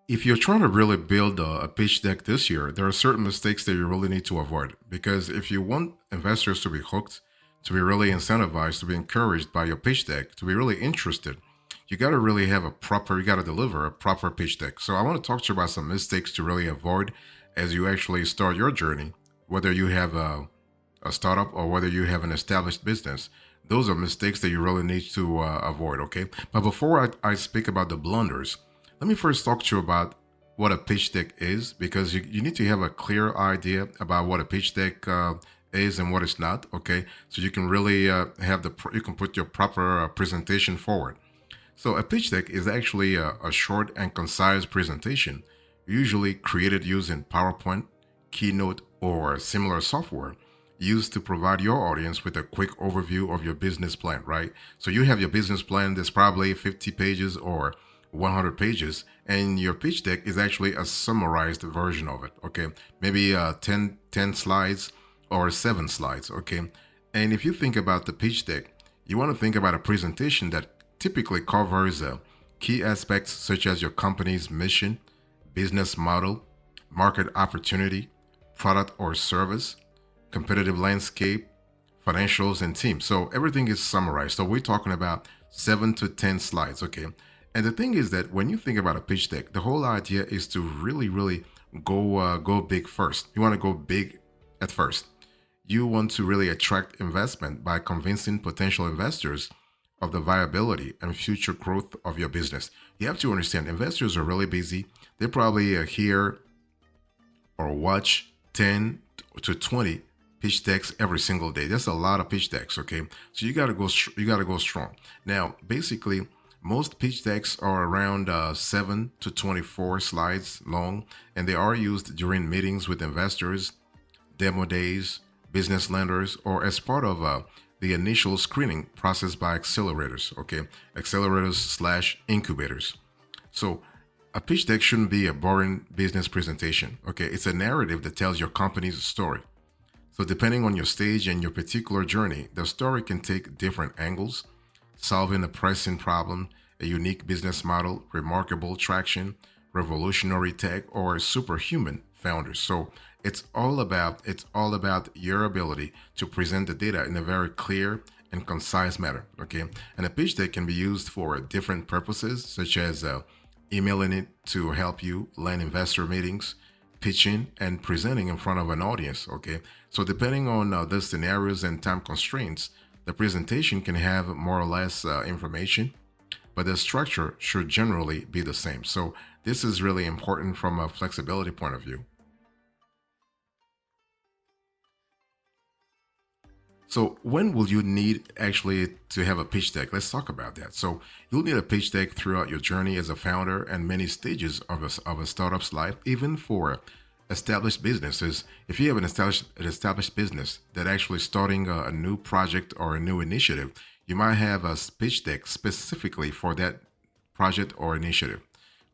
If you're trying to really build a pitch deck this year, there are certain mistakes that you really need to avoid. Because if you want investors to be hooked, to be really incentivized, to be encouraged by your pitch deck, to be really interested, you got to really have you got to deliver a proper pitch deck. So I want to talk to you about some mistakes to really avoid as you actually start your journey, whether you have a startup or whether you have an established business. Those are mistakes that you really need to avoid, okay? But before I speak about the blunders, let me first talk to you about what a pitch deck is, because you need to have a clear idea about what a pitch deck is and what it's not, okay? So you can really you can put your proper presentation forward. So a pitch deck is actually a short and concise presentation, usually created using PowerPoint, Keynote, or similar software, used to provide your audience with a quick overview of your business plan, right? So you have your business plan that's probably 50 pages or 100 pages, and your pitch deck is actually a summarized version of it, okay? Maybe 10 slides or 7 slides, okay? And if you think about the pitch deck, you want to think about a presentation that typically covers key aspects such as your company's mission, business model, market opportunity, product or service, competitive landscape, financials, and team. So everything is summarized. So we're talking about 7 to 10 slides, okay? And the thing is that when you think about a pitch deck, the whole idea is to really, really go big first. You want to go big at first. You want to really attract investment by convincing potential investors of the viability and future growth of your business. You have to understand investors are really busy. They probably hear or watch 10 to 20 pitch decks every single day. That's a lot of pitch decks, okay? So you got to go strong. Now, basically, most pitch decks are around 7 to 24 slides long, and they are used during meetings with investors, demo days, business lenders, or as part of the initial screening process by accelerators, okay? Accelerators slash incubators. So a pitch deck shouldn't be a boring business presentation, okay? It's a narrative that tells your company's story. So depending on your stage and your particular journey, the story can take different angles: solving a pressing problem, a unique business model, remarkable traction, revolutionary tech, or superhuman founders. So it's all about your ability to present the data in a very clear and concise manner. Okay, and a pitch deck can be used for different purposes, such as emailing it to help you land investor meetings, pitching, and presenting in front of an audience. Okay, so depending on the scenarios and time constraints, the presentation can have more or less information, but the structure should generally be the same. So this is really important from a flexibility point of view. So when will you need actually to have a pitch deck? Let's talk about that. So you'll need a pitch deck throughout your journey as a founder and many stages of a startup's life, even for established businesses. If you have an established business that actually starting a new project or a new initiative, you might have a pitch deck specifically for that project or initiative.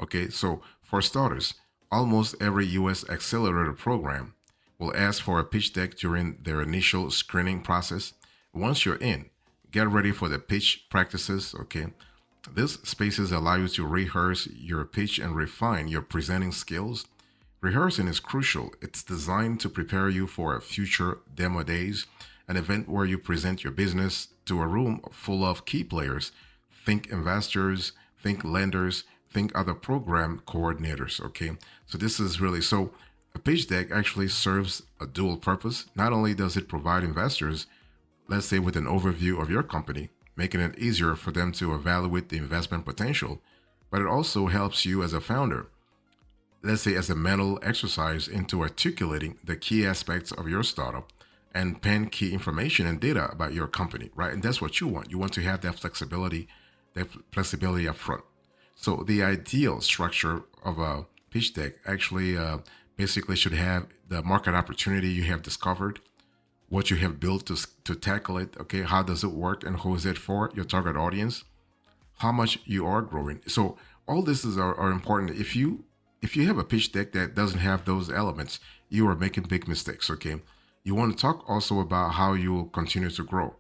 Okay, so for starters, almost every US accelerator program will ask for a pitch deck during their initial screening process. Once you're in, get ready for the pitch practices, okay? These spaces allow you to rehearse your pitch and refine your presenting skills. Rehearsing is crucial. It's designed to prepare you for future demo days, an event where you present your business to a room full of key players. Think investors, think lenders, think other program coordinators, okay? So this is really so a pitch deck actually serves a dual purpose. Not only does it provide investors, let's say, with an overview of your company, making it easier for them to evaluate the investment potential, but it also helps you as a founder, let's say, as a mental exercise into articulating the key aspects of your startup and pen key information and data about your company, right? And that's what you want. You want to have that flexibility up front. So the ideal structure of a pitch deck actually basically should have the market opportunity you have discovered, what you have built to tackle it. Okay, how does it work and who is it for? Your target audience, how much you are growing. So all this are important. If you have a pitch deck that doesn't have those elements, you are making big mistakes. Okay, you want to talk also about how you will continue to grow.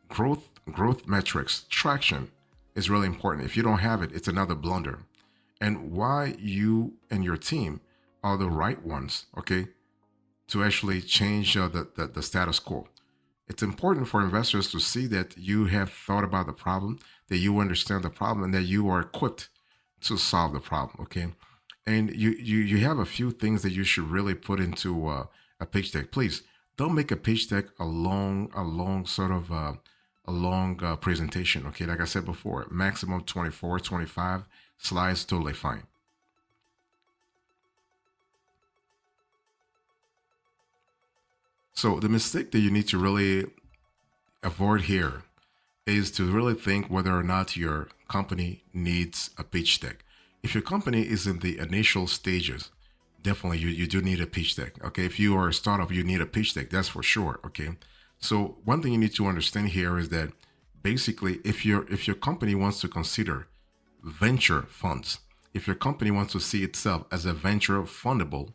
Growth metrics, traction is really important. If you don't have it, it's another blunder. and why you and your team are the right ones, okay, to actually change the status quo. It's important for investors to see that you have thought about the problem, that you understand the problem, and that you are equipped to solve the problem. Okay, and you have a few things that you should really put into a pitch deck. Please don't make a pitch deck a long sort of a long presentation. Okay, like I said before, maximum 24, 25 slides, totally fine. So the mistake that you need to really avoid here is to really think whether or not your company needs a pitch deck. If your company is in the initial stages, definitely you do need a pitch deck. Okay. If you are a startup, you need a pitch deck. That's for sure. Okay. So one thing you need to understand here is that basically if your company wants to consider venture funds, if your company wants to see itself as a venture fundable,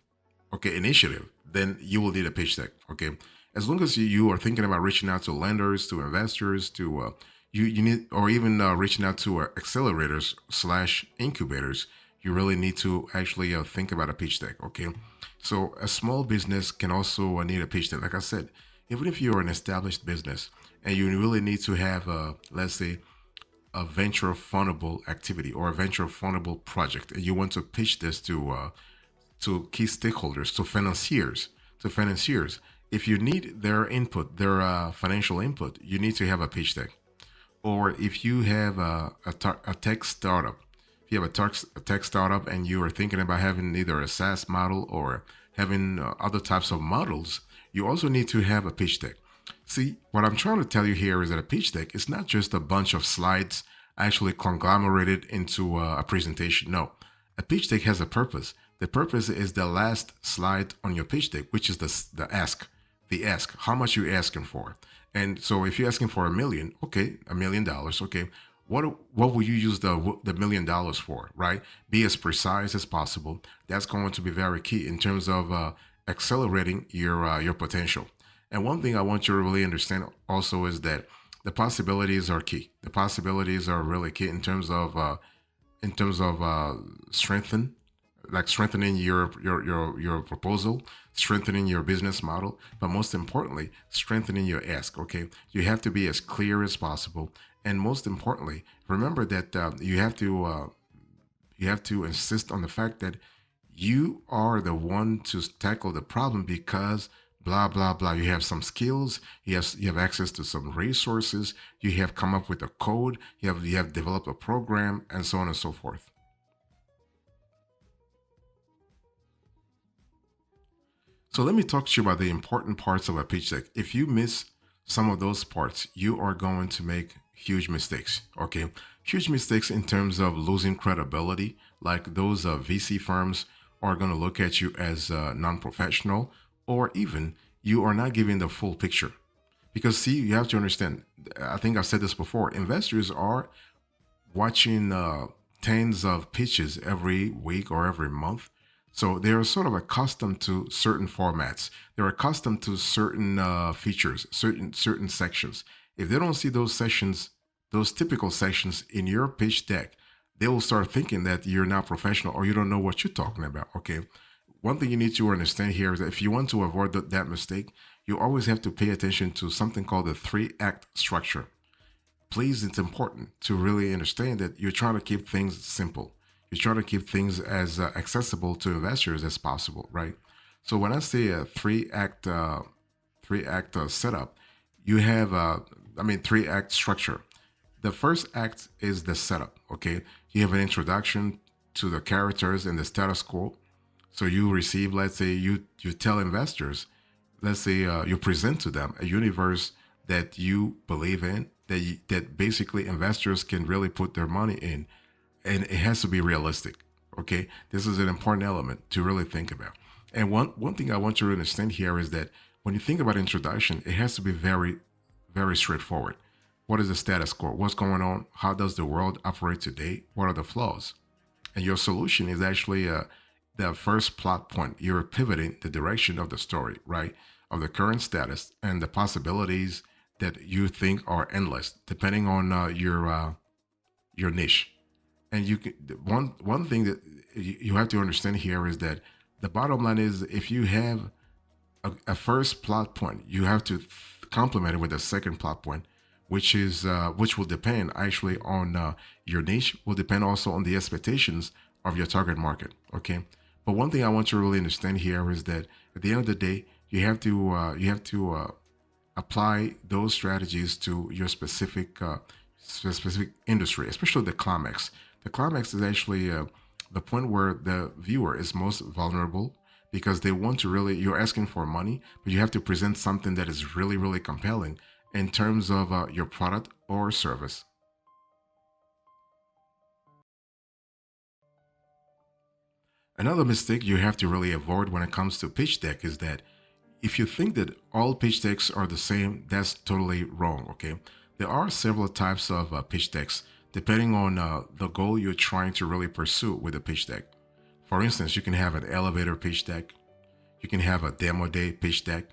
okay, initiative, then you will need a pitch deck. Okay, as long as you are thinking about reaching out to lenders, to investors, to you need, or even reaching out to accelerators slash incubators, you really need to actually think about a pitch deck. Okay, so a small business can also need a pitch deck. Like I said, even if you're an established business and you really need to have, let's say, a venture fundable activity or a venture fundable project, and you want to pitch this to key stakeholders, to financiers. If you need their input, their financial input, you need to have a pitch deck. Or if you have a tech startup, if you have a tech startup and you are thinking about having either a SaaS model or having other types of models, you also need to have a pitch deck. See, what I'm trying to tell you here is that a pitch deck is not just a bunch of slides actually conglomerated into a presentation. No, a pitch deck has a purpose. The purpose is the last slide on your pitch deck, which is the ask. The ask, how much you asking for. And so if you're asking for a million, okay, $1 million, okay. What will you use the $1 million for, right? Be as precise as possible. That's going to be very key in terms of accelerating your potential. And one thing I want you to really understand also is that the possibilities are key. The possibilities are really key in terms of strengthen, like strengthening your proposal, strengthening your business model, but most importantly, strengthening your ask. Okay, you have to be as clear as possible, and most importantly, remember that you have to insist on the fact that you are the one to tackle the problem because blah blah blah. You have some skills, you have access to some resources, you have come up with a code, you have developed a program, and so on and so forth. So let me talk to you about the important parts of a pitch deck. If you miss some of those parts, you are going to make huge mistakes. Okay, huge mistakes in terms of losing credibility. Like those VC firms are going to look at you as non-professional, or even you are not giving the full picture. Because see, you have to understand. I think I've said this before. Investors are watching tens of pitches every week or every month. So they're sort of accustomed to certain formats. They're accustomed to certain features, certain sections. If they don't see those sessions, those typical sections in your pitch deck, they will start thinking that you're not professional or you don't know what you're talking about. Okay. One thing you need to understand here is that if you want to avoid that mistake, you always have to pay attention to something called the three-act structure. Please, it's important to really understand that you're trying to keep things simple. You're trying to keep things as accessible to investors as possible, right? So when I say a three act setup, you have three-act structure. The first act is the setup. Okay, you have an introduction to the characters and the status quo. So you receive, let's say, you tell investors, let's say you present to them a universe that you believe in, that basically investors can really put their money in, and it has to be realistic. Okay, this is an important element to really think about. And one thing I want you to understand here is that when you think about introduction, it has to be very straightforward. What is the status quo? What's going on? How does the world operate today? What are the flaws? And your solution is actually the first plot point. You're pivoting the direction of the story, right? Of the current status and the possibilities that you think are endless, depending on your niche. And you can one thing that you have to understand here is that the bottom line is if you have a first plot point, you have to complement it with a second plot point, which will depend actually on your niche, will depend also on the expectations of your target market. Okay, but one thing I want you to really understand here is that at the end of the day, you have to apply those strategies to your specific industry, especially the climax. The climax is actually the point where the viewer is most vulnerable because they want to really, you're asking for money, but you have to present something that is really, really compelling in terms of your product or service. Another mistake you have to really avoid when it comes to pitch deck is that if you think that all pitch decks are the same, that's totally wrong. Okay, there are several types of pitch decks depending on the goal you're trying to really pursue with a pitch deck. For instance, you can have an elevator pitch deck, you can have a demo day pitch deck,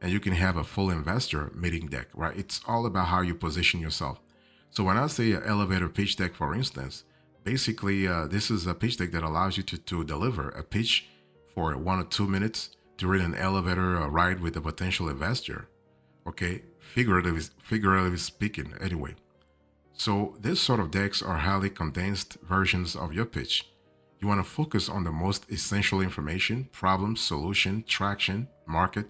and you can have a full investor meeting deck, right? It's all about how you position yourself. So when I say an elevator pitch deck, for instance, basically this is a pitch deck that allows you to deliver a pitch for 1 or 2 minutes during an elevator ride with a potential investor. Okay, figuratively speaking, anyway. So this sort of decks are highly condensed versions of your pitch. You want to focus on the most essential information, problem, solution, traction, market,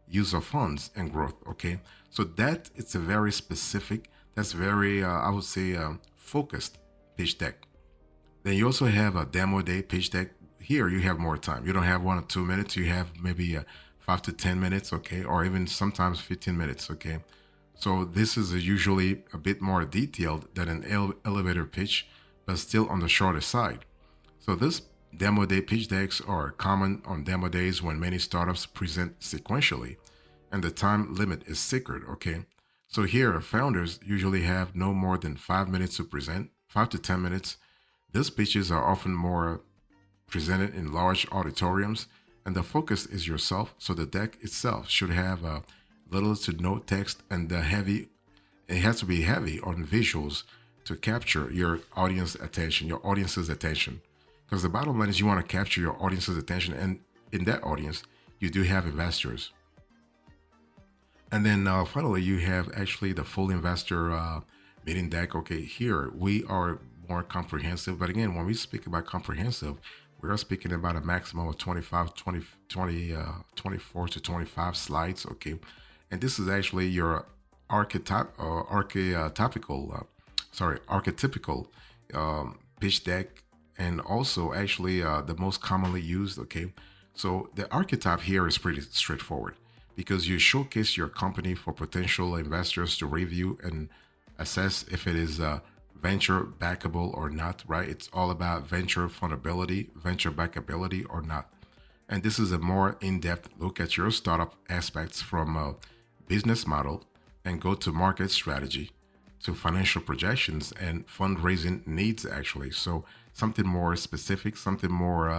use of funds, and growth. Okay, so that it's a very specific, that's very, I would say, focused pitch deck. Then you also have a demo day pitch deck. Here you have more time. You don't have 1 or 2 minutes. You have maybe 5 to 10 minutes, okay, or even sometimes 15 minutes, okay. So this is usually a bit more detailed than an elevator pitch, but still on the shorter side. So this demo day pitch decks are common on demo days when many startups present sequentially, and the time limit is secret, okay. So here, founders usually have no more than 5 minutes to present, 5 to 10 minutes. These pitches are often more presented in large auditoriums, and the focus is yourself. So the deck itself should have little to no text, and it has to be heavy on visuals to capture your audience's attention. Because the bottom line is you want to capture your audience's attention, and in that audience, you do have investors. And then finally, you have actually the full investor meeting deck. Okay, here we are more comprehensive. But again, when we speak about comprehensive, we are speaking about a maximum of 24 to 25 slides. Okay, and this is actually your archetypical pitch deck, and also actually the most commonly used. Okay, so the archetype here is pretty straightforward because you showcase your company for potential investors to review and assess if it is venture backable or not, right? It's all about venture fundability, venture backability or not. And this is a more in-depth look at your startup aspects from a business model and go-to-market strategy to financial projections and fundraising needs, actually. So something more specific, something more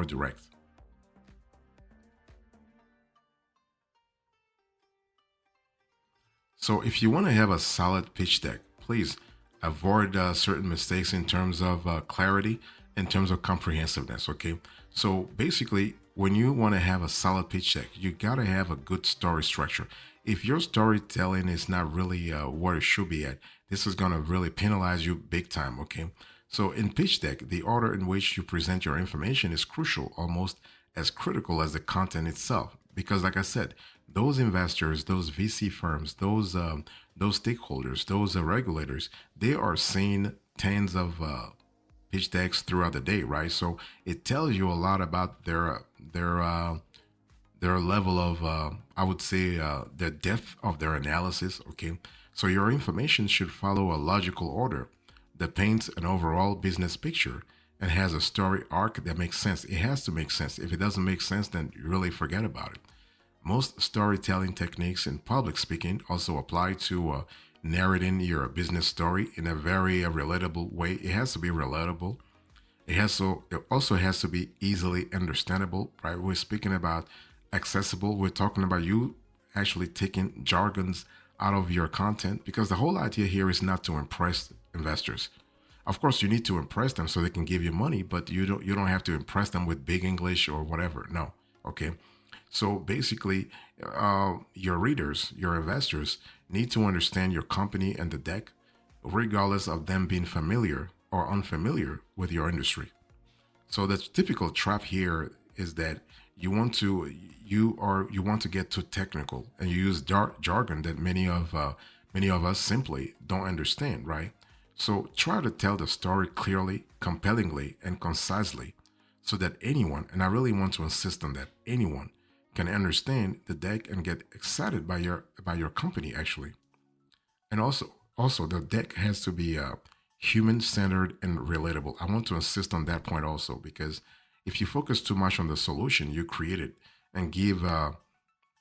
direct. So if you want to have a solid pitch deck, please avoid certain mistakes in terms of clarity, in terms of comprehensiveness. Okay. So basically, when you want to have a solid pitch deck, you got to have a good story structure. If your storytelling is not really where it should be at, this is going to really penalize you big time. Okay. So in pitch deck, the order in which you present your information is crucial, almost as critical as the content itself. Because, like I said, those investors, those VC firms, those stakeholders, those regulators, they are seeing tens of pitch decks throughout the day, right? So it tells you a lot about their level of, I would say, the depth of their analysis. Okay, so your information should follow a logical order that paints an overall business picture and has a story arc that makes sense. It has to make sense. If it doesn't make sense, then you really forget about it. Most storytelling techniques in public speaking also apply to narrating your business story in a very relatable way. It has to be relatable. It also has to be easily understandable, right? We're speaking about accessible. We're talking about you actually taking jargons out of your content because the whole idea here is not to impress investors. Of course, you need to impress them so they can give you money, but you don't have to impress them with big English or whatever. No, okay. So basically, your readers, your investors need to understand your company and the deck, regardless of them being familiar or unfamiliar with your industry. So the typical trap here is that you want to get too technical and you use jargon that many of us simply don't understand, right? So try to tell the story clearly, compellingly, and concisely, so that anyone, and I really want to insist on that, anyone can understand the deck and get excited by your company actually. And also the deck has to be human centered and relatable. I want to insist on that point also, because if you focus too much on the solution you created and give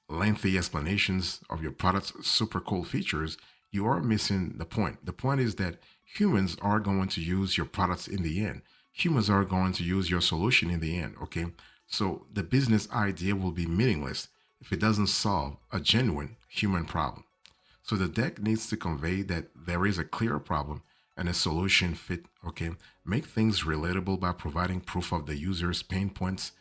lengthy explanations of your product's super cool features, you are missing the point. The point is that humans are going to use your products in the end. Humans are going to use your solution in the end, okay? So the business idea will be meaningless if it doesn't solve a genuine human problem. So the deck needs to convey that there is a clear problem and a solution fit, okay? Make things relatable by providing proof of the user's pain points,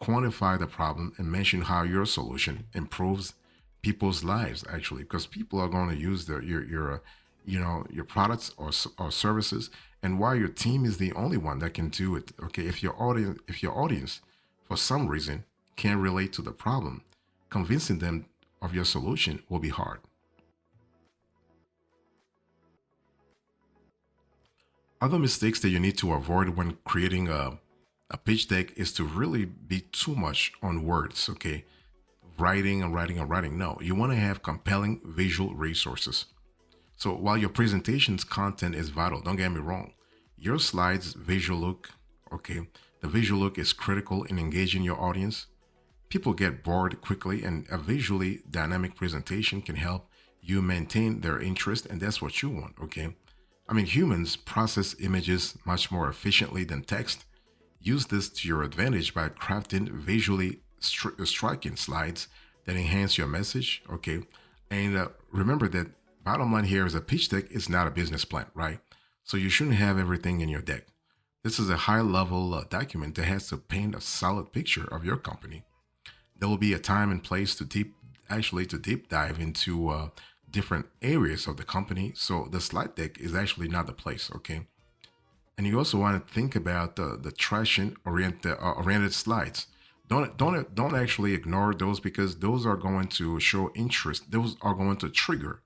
quantify the problem, and mention how your solution improves people's lives actually, because people are going to use your products or services, and why your team is the only one that can do it, okay? If your audience for some reason can't relate to the problem, convincing them of your solution will be hard. Other mistakes that you need to avoid when creating a pitch deck is to really be too much on words, okay? Writing and writing and writing. No, you want to have compelling visual resources. So while your presentation's content is vital, don't get me wrong, your slides visual look, okay, the visual look is critical in engaging your audience. People get bored quickly, and a visually dynamic presentation can help you maintain their interest, and that's what you want, okay? I mean, humans process images much more efficiently than text. Use this to your advantage by crafting visually striking slides that enhance your message, okay? And remember that bottom line here is a pitch deck is not a business plan, right? So you shouldn't have everything in your deck. This is a high level document that has to paint a solid picture of your company. There will be a time and place to deep dive into different areas of the company. So the slide deck is actually not the place, okay? And you also want to think about the traction oriented slides. Don't actually ignore those, because those are going to show interest. Those are going to trigger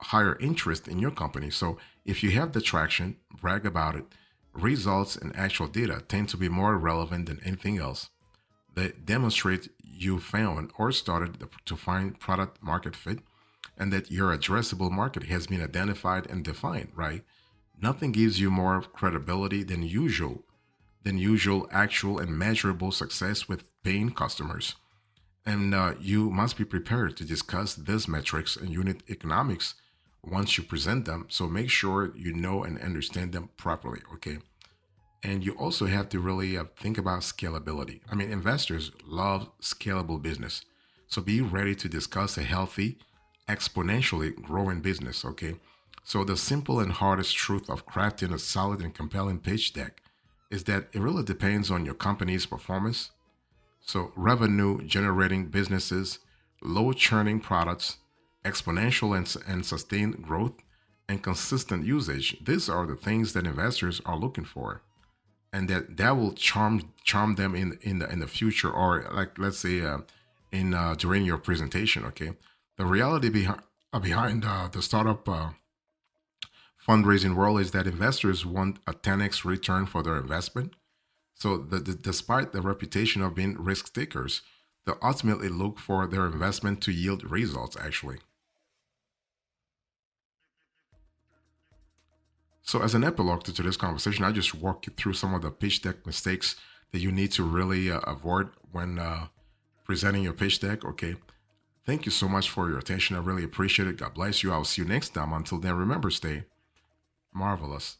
higher interest in your company. So if you have the traction, brag about it. Results and actual data tend to be more relevant than anything else. They demonstrate you found or started to find product market fit, and that your addressable market has been identified and defined, right? Nothing gives you more credibility than usual actual and measurable success with paying customers. And you must be prepared to discuss these metrics and unit economics once you present them. So make sure you know and understand them properly, okay? And you also have to really think about scalability. I mean, investors love scalable business. So be ready to discuss a healthy, exponentially growing business, okay? So the simple and hardest truth of crafting a solid and compelling pitch deck is that it really depends on your company's performance. So revenue generating businesses, low churning products, exponential and sustained growth, and consistent usage. These are the things that investors are looking for, and that will charm them in the future, or like let's say in during your presentation. Okay, the reality behind the startup fundraising world is that investors want a 10x return for their investment. So despite the reputation of being risk takers, they ultimately look for their investment to yield results actually. So, as an epilogue to today's conversation, I just walk you through some of the pitch deck mistakes that you need to really avoid when presenting your pitch deck. Okay. Thank you so much for your attention. I really appreciate it. God bless you. I'll see you next time. Until then, remember, stay marvelous.